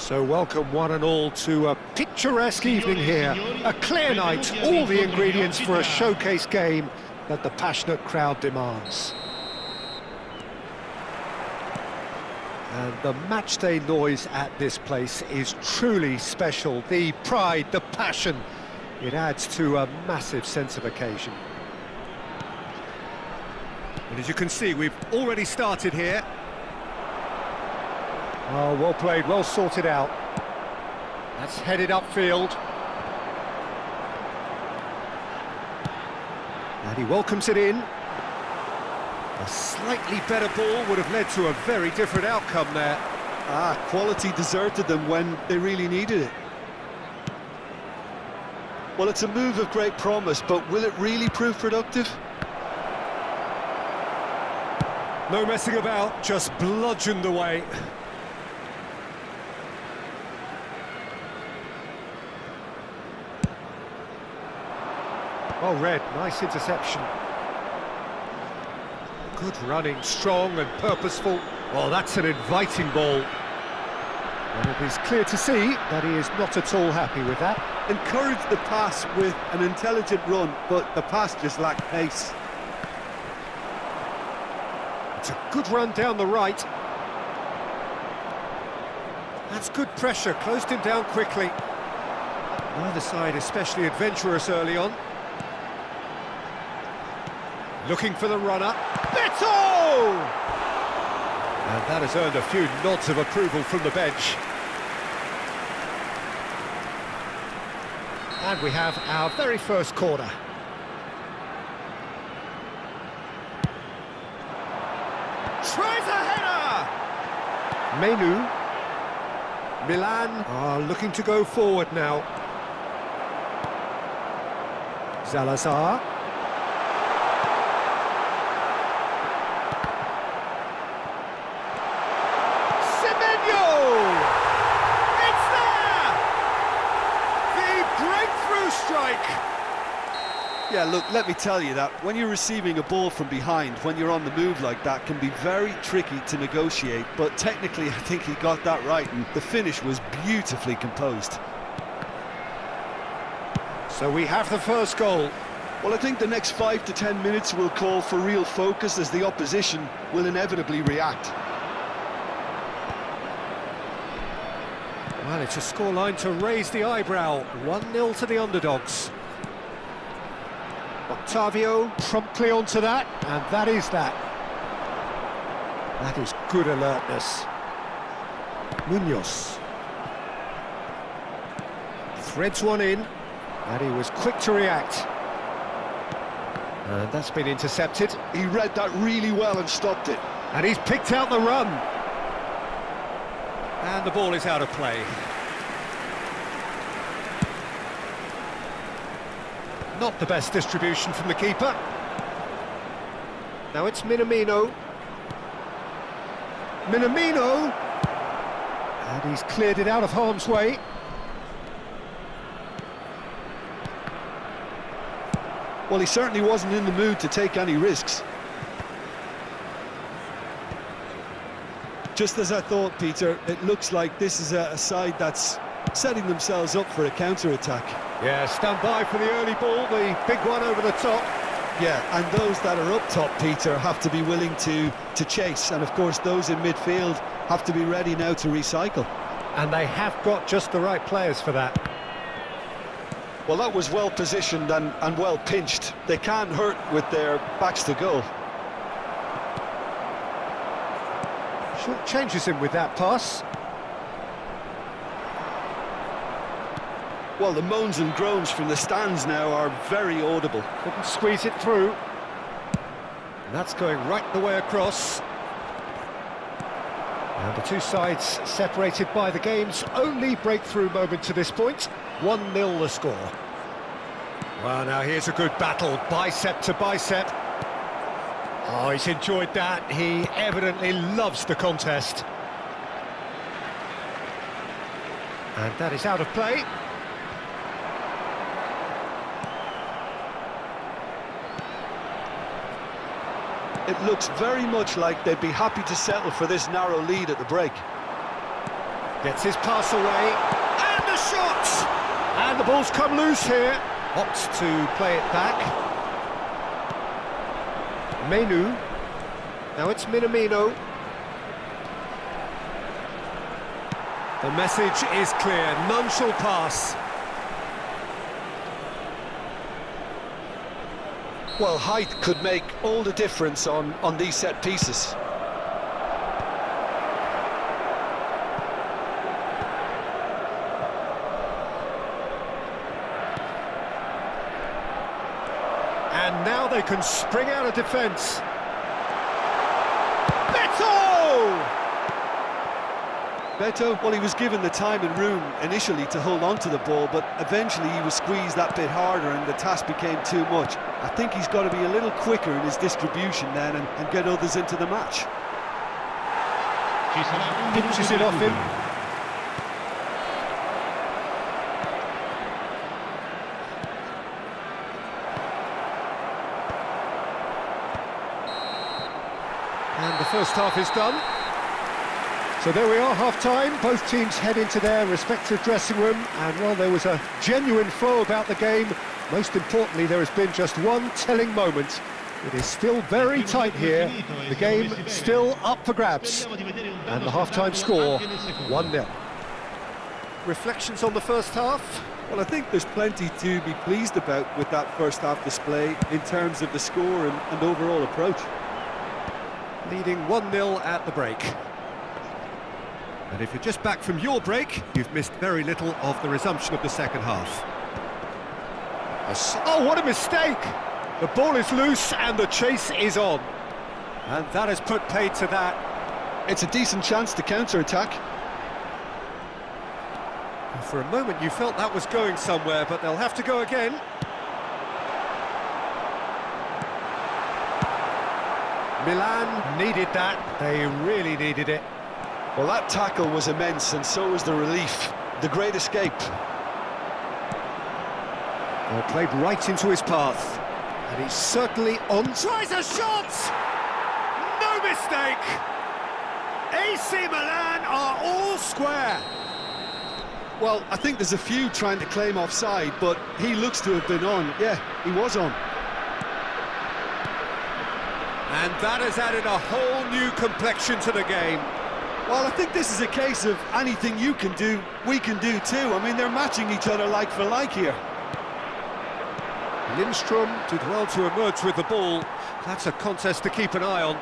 So welcome one and all to a picturesque evening here, a clear night, all the ingredients for a showcase game that the passionate crowd demands. And the matchday noise at this place is truly special. The pride, the passion, it adds to a massive sense of occasion. And as you can see, we've already started here. Oh, well played, well sorted out. That's headed upfield. And he welcomes it in. A slightly better ball would have led to a very different outcome there. Quality deserted them when they really needed it. Well, it's a move of great promise, but will it really prove productive? No messing about, just bludgeoned away. Well read, nice interception. Good running, strong and purposeful. Well, that's an inviting ball. And it is clear to see that he is not at all happy with that. Encouraged the pass with an intelligent run, but the pass just lacked pace. It's a good run down the right. That's good pressure, closed him down quickly. Neither side especially adventurous early on. Looking for the runner. Beto! And that has earned a few nods of approval from the bench. And we have our very first corner. Tries a header! Menu. Milan are looking to go forward now. Salazar. Yeah, look, let me tell you that when you're receiving a ball from behind, when you're on the move like that, can be very tricky to negotiate, but technically I think he got that right, and the finish was beautifully composed. So we have the first goal. Well, I think the next 5 to 10 minutes will call for real focus, as the opposition will inevitably react. Well, it's a scoreline to raise the eyebrow. 1-0 to the underdogs. Octavio promptly onto that, and that is that. That is good alertness. Munoz. Threads one in, and he was quick to react. And that's been intercepted. He read that really well and stopped it. And he's picked out the run. And the ball is out of play. Not the best distribution from the keeper. Now it's Minamino. Minamino! And he's cleared it out of harm's way. Well, he certainly wasn't in the mood to take any risks. Just as I thought, Peter, it looks like this is a side that's setting themselves up for a counter-attack. Yeah, stand by for the early ball, the big one over the top. Yeah, and those that are up top, Peter, have to be willing to chase. And, of course, those in midfield have to be ready now to recycle. And they have got just the right players for that. Well, that was well positioned and well pinched. They can't hurt with their backs to goal. Short changes him with that pass. Well, the moans and groans from the stands now are very audible. Couldn't squeeze it through. And that's going right the way across. And the two sides separated by the game's only breakthrough moment to this point. 1-0 the score. Well, now here's a good battle, bicep to bicep. Oh, he's enjoyed that. He evidently loves the contest. And that is out of play. It looks very much like they'd be happy to settle for this narrow lead at the break. Gets his pass away, and the shot! And the ball's come loose here. Opts to play it back. Menu. Now it's Minamino. The message is clear, none shall pass. Well, height could make all the difference on these set pieces. And now they can spring out of defence. Beto, well, he was given the time and room initially to hold on to the ball, but eventually he was squeezed that bit harder and the task became too much. I think he's got to be a little quicker in his distribution then and get others into the match. Pinches it off him. And the first half is done. So there we are, half-time. Both teams head into their respective dressing room, and while there was a genuine flow about the game, most importantly, there has been just one telling moment. It is still very tight here. The game still up for grabs. And the half-time score, 1-0. Reflections on the first half? Well, I think there's plenty to be pleased about with that first half display in terms of the score and overall approach. Leading 1-0 at the break. And if you're just back from your break, you've missed very little of the resumption of the second half. Oh, what a mistake! The ball is loose and the chase is on. And that has put paid to that. It's a decent chance to counter-attack. For a moment you felt that was going somewhere, but they'll have to go again. Milan needed that. They really needed it. Well, that tackle was immense, and so was the relief. The great escape. Well, played right into his path. And he's certainly on. Tries a shot! No mistake! AC Milan are all square. Well, I think there's a few trying to claim offside, but he looks to have been on. Yeah, he was on. And that has added a whole new complexion to the game. Well, I think this is a case of anything you can do, we can do too. I mean, they're matching each other like for like here. Lindstrom did well to emerge with the ball. That's a contest to keep an eye on.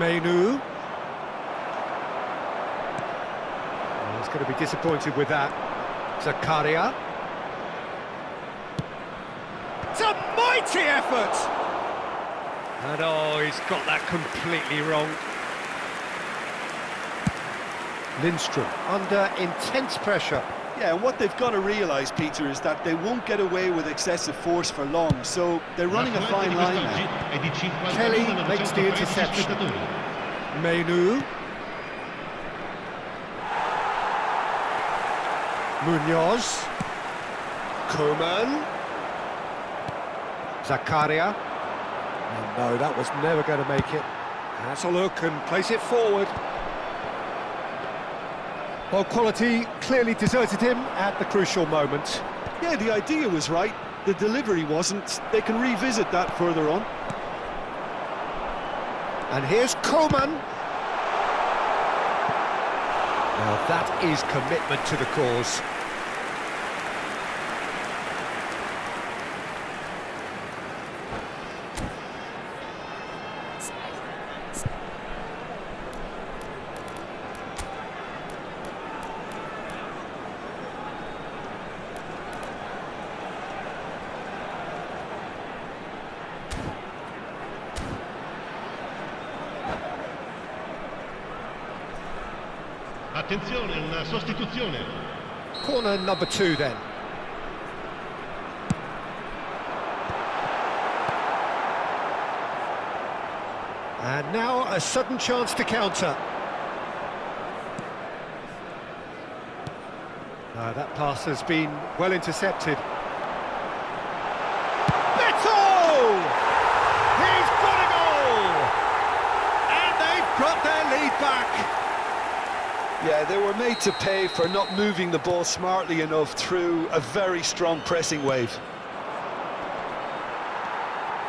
Menu. Oh, he's going to be disappointed with that. Zakaria. It's a mighty effort! And oh, he's got that completely wrong. Lindstrom under intense pressure. Yeah, and what they've got to realise, Peter, is that they won't get away with excessive force for long, so they're running a fine line now. Kelly makes the interception. Menu. Munoz. Koeman. Zakaria. Oh, no, that was never going to make it. Has a look and place it forward. Well, quality clearly deserted him at the crucial moment. Yeah, the idea was right, the delivery wasn't. They can revisit that further on. And here's Koeman. Now that is commitment to the cause. Attenzione, una sostituzione. Corner number 2 then. And now a sudden chance to counter. That pass has been well intercepted. Beto! He's got a goal! And they've got their lead. Yeah, they were made to pay for not moving the ball smartly enough through a very strong pressing wave.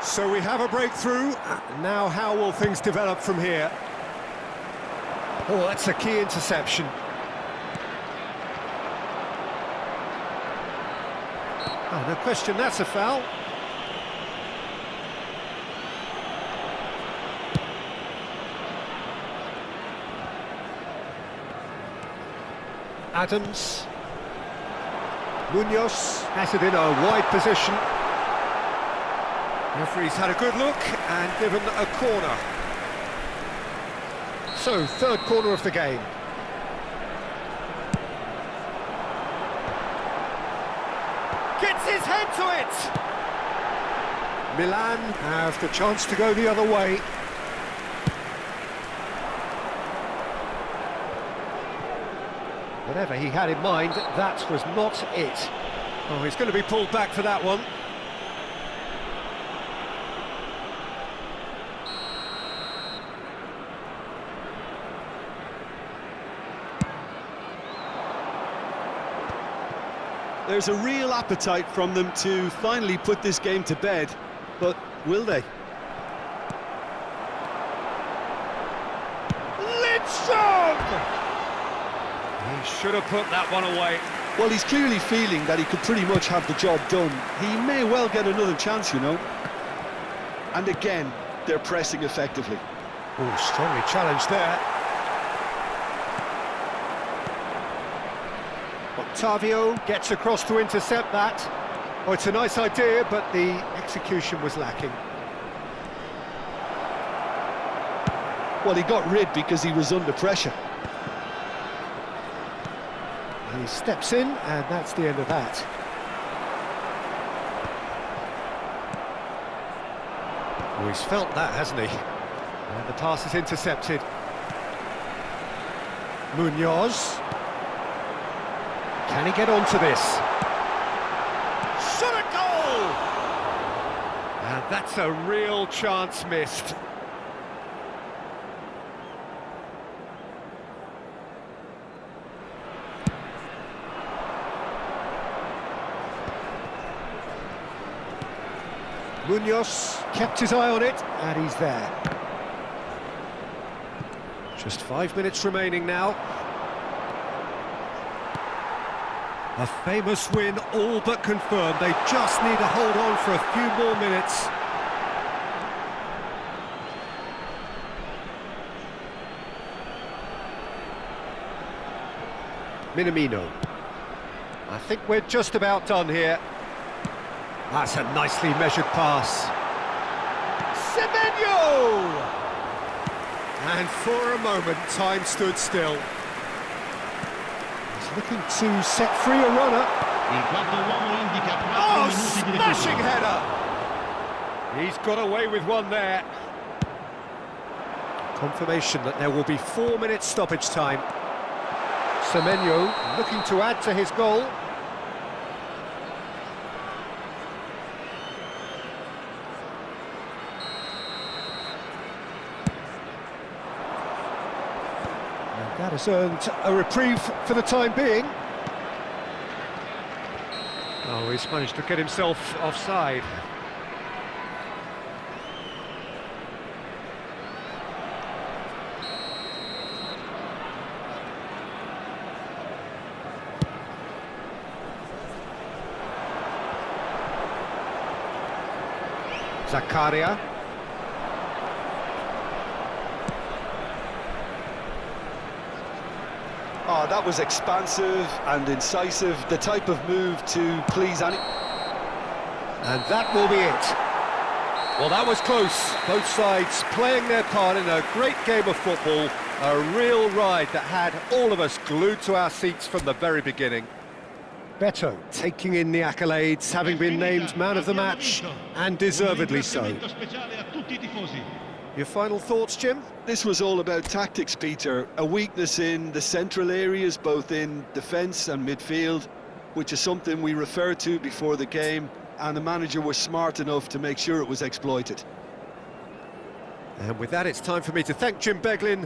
So we have a breakthrough. Now how will things develop from here? Oh, that's a key interception. Oh, no question, that's a foul. Adams. Munoz has it in a wide position. Referee's had a good look and given a corner. So, third corner of the game. Gets his head to it! Milan have the chance to go the other way. Whatever he had in mind, that was not it. Oh, he's going to be pulled back for that one. There's a real appetite from them to finally put this game to bed, but will they? Lidstrom! He should have put that one away. Well, he's clearly feeling that he could pretty much have the job done. He may well get another chance, you know. And again, they're pressing effectively. Oh, strongly challenged there. Octavio gets across to intercept that. Oh, it's a nice idea, but the execution was lacking. Well, he got rid because he was under pressure. He steps in, and that's the end of that. Oh, he's felt that, hasn't he? And the pass is intercepted. Munoz. Can he get onto this? Shot a goal! And that's a real chance missed. Munoz kept his eye on it, and he's there. Just 5 minutes remaining now. A famous win, all but confirmed. They just need to hold on for a few more minutes. Minamino. I think we're just about done here. That's a nicely measured pass. Semenyo! And for a moment, time stood still. Looking to set free a runner. Oh, smashing header! He's got away with one there. Confirmation that there will be 4 minutes stoppage time. Semenyo looking to add to his goal. That has earned a reprieve for the time being. Oh, he's managed to get himself offside. Zakaria. Oh, that was expansive and incisive, the type of move to please any... And that will be it. Well, that was close. Both sides playing their part in a great game of football. A real ride that had all of us glued to our seats from the very beginning. Beto taking in the accolades, having been named man of the match, and deservedly so. Your final thoughts, Jim? This was all about tactics, Peter. A weakness in the central areas, both in defence and midfield, which is something we referred to before the game, and the manager was smart enough to make sure it was exploited. And with that, it's time for me to thank Jim Beglin.